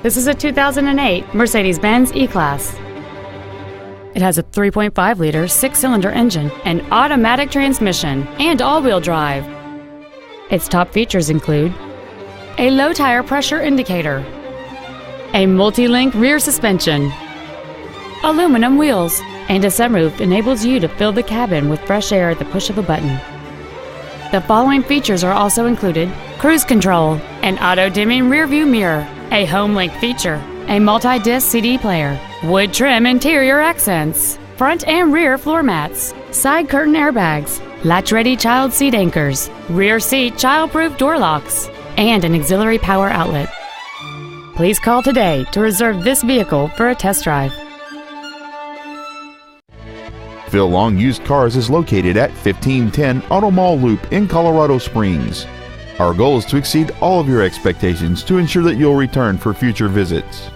This is a 2008 Mercedes-Benz E-Class. It has a 3.5-liter six-cylinder engine, an automatic transmission, and all-wheel drive. Its top features include a low tire pressure indicator, a multi-link rear suspension, aluminum wheels, and a sunroof enables you to fill the cabin with fresh air at the push of a button. The following features are also included: cruise control, an auto-dimming rear-view mirror, a home-link feature, a multi-disc CD player, wood trim interior accents, front and rear floor mats, side curtain airbags, latch-ready child seat anchors, rear seat child-proof door locks, and an auxiliary power outlet. Please call today to reserve this vehicle for a test drive. Phil Long Used Cars is located at 1510 Auto Mall Loop in Colorado Springs. Our goal is to exceed all of your expectations to ensure that you'll return for future visits.